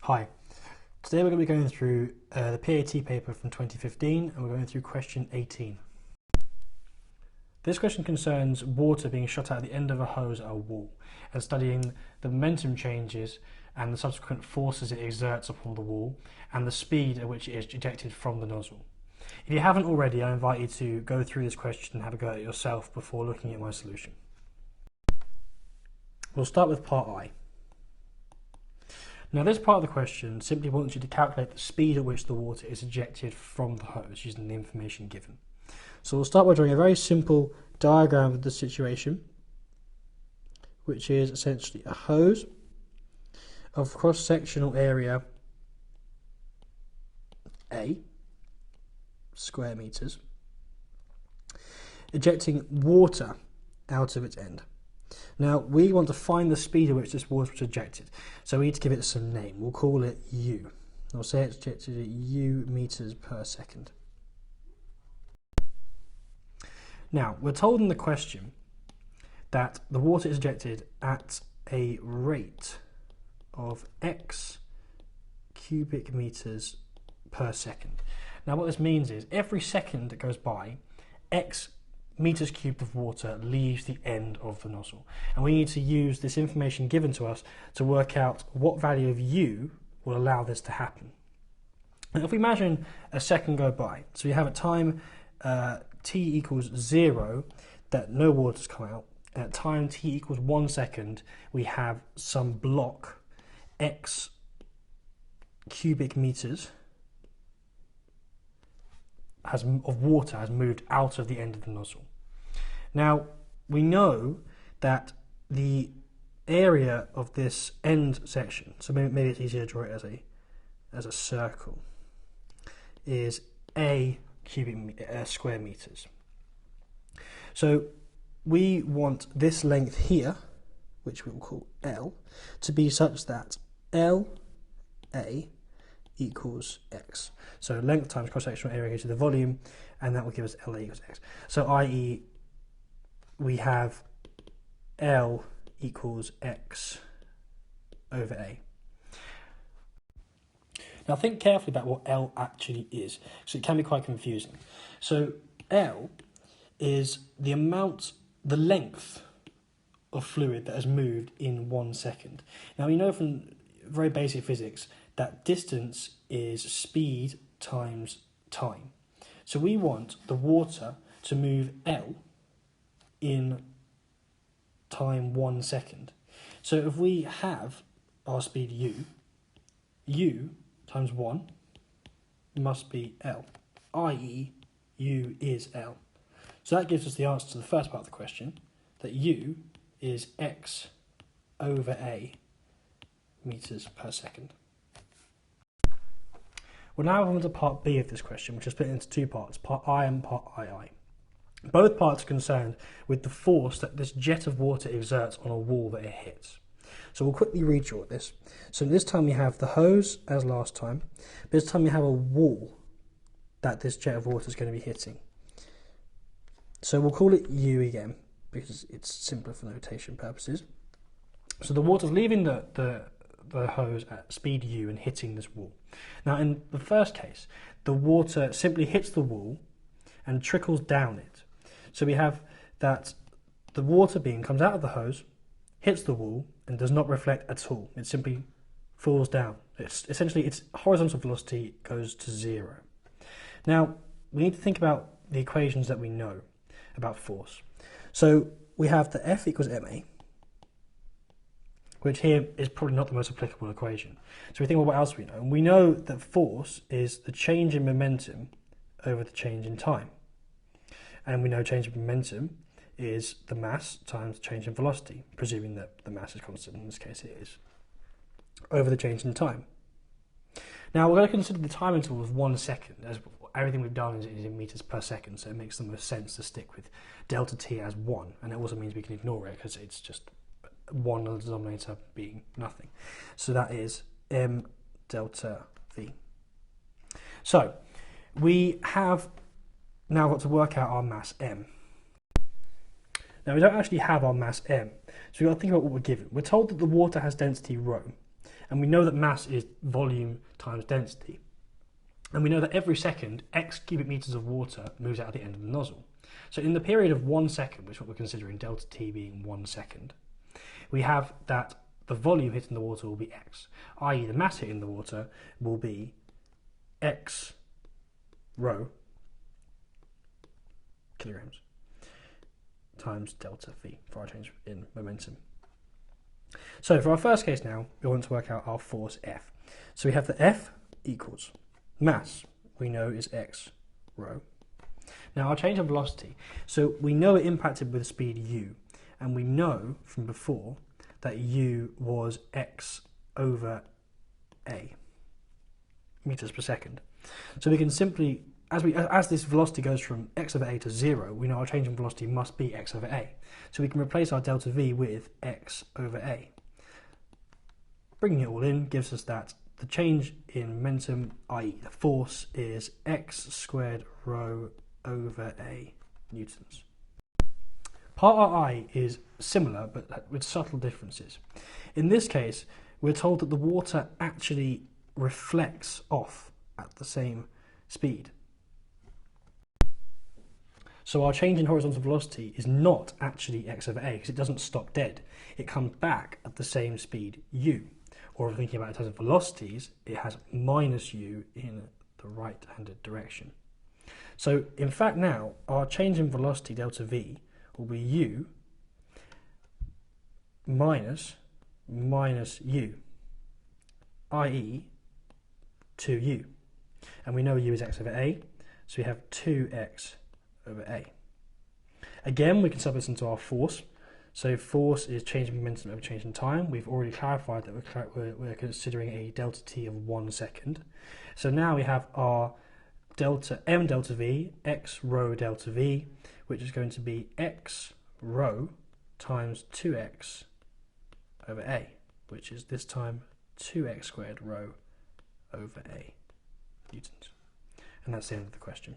Hi, today we're going to be going through the PAT paper from 2015 and we're going through question 18. This question concerns water being shot out at the end of a hose at a wall and studying the momentum changes and the subsequent forces it exerts upon the wall and the speed at which it is ejected from the nozzle. If you haven't already, I invite you to go through this question and have a go at it yourself before looking at my solution. We'll start with part I. Now this part of the question simply wants you to calculate the speed at which the water is ejected from the hose using the information given. So we'll start by drawing a very simple diagram of the situation, which is essentially a hose of cross-sectional area A, square meters, ejecting water out of its end. Now we want to find the speed at which this water was ejected, so we need to give it some name. We'll call it U. I'll say it's ejected at U meters per second. Now we're told in the question that the water is ejected at a rate of X cubic meters per second. Now what this means is every second that goes by, X meters cubed of water leaves the end of the nozzle, and we need to use this information given to us to work out what value of U will allow this to happen. And if we imagine a second go by, so we have a time t equals 0 that no water's come out, and at time t equals 1 second we have some block X cubic meters of water has moved out of the end of the nozzle. Now we know that the area of this end section, so maybe it's easier to draw it as a circle, is A square meters. So we want this length here, which we will call L, to be such that LA equals X. So length times cross-sectional area gives you the volume, and that will give us LA equals X. So i.e. we have L equals X over A. Now think carefully about what L actually is, because it can be quite confusing. So L is the length of fluid that has moved in 1 second. Now we know from very basic physics that distance is speed times time. So we want the water to move L in time 1 second. So if we have our speed U times 1 must be L, i.e. U is L. So that gives us the answer to the first part of the question, that U is X over A meters per second. We'll now move on to part B of this question, which is split into two parts, part I and part II. Both parts are concerned with the force that this jet of water exerts on a wall that it hits. So we'll quickly redraw this. So this time we have the hose as last time, but this time we have a wall that this jet of water is going to be hitting. So we'll call it U again, because it's simpler for notation purposes. So the water's leaving the hose at speed U and hitting this wall. Now in the first case, the water simply hits the wall and trickles down it. So we have that the water beam comes out of the hose, hits the wall, and does not reflect at all. It simply falls down. Essentially its horizontal velocity goes to 0. Now we need to think about the equations that we know about force. So we have the F equals ma, which here is probably not the most applicable equation. So we think, well, what else we know? And we know that force is the change in momentum over the change in time. And we know change in momentum is the mass times change in velocity, presuming that the mass is constant, in this case it is, over the change in time. Now we're going to consider the time interval of 1 second, as everything we've done is in meters per second, so it makes the most sense to stick with delta t as 1, and it also means we can ignore it because it's just 1 on the denominator being nothing. So that is m delta v. So we have now got to work out our mass m. Now we don't actually have our mass m, so we've got to think about what we're given. We're told that the water has density rho, And we know that mass is volume times density. And we know that every second, x cubic meters of water moves out at the end of the nozzle. So in the period of 1 second, which is what we're considering delta T being 1 second, we have that the volume hitting the water will be x, i.e. the mass hitting the water will be x rho kilograms times delta V for our change in momentum. So for our first case now, we want to work out our force F. So we have the F equals mass, we know is x rho. Now our change of velocity, so we know it impacted with speed u, and we know from before that u was x over a meters per second. So we can simply, as this velocity goes from x over a to 0, we know our change in velocity must be x over a. So we can replace our delta v with x over a. Bringing it all in gives us that the change in momentum, i.e. the force, is x squared rho over a newtons. Part RI is similar but with subtle differences. In this case, we're told that the water actually reflects off at the same speed. So our change in horizontal velocity is not actually x over a because it doesn't stop dead. It comes back at the same speed u. Or if we're thinking about it in terms of velocities, it has minus u in the right-handed direction. So in fact now, our change in velocity delta v will be u minus u, i.e. 2u. And we know u is x over a, so we have 2x over a. Again, we can sub this into our force. So force is change in momentum over change in time. We've already clarified that we're considering a delta t of 1 second. So now we have our delta m delta v, x rho delta v, which is going to be x rho times 2x over a, which is this time 2x squared rho over a newtons. And that's the end of the question.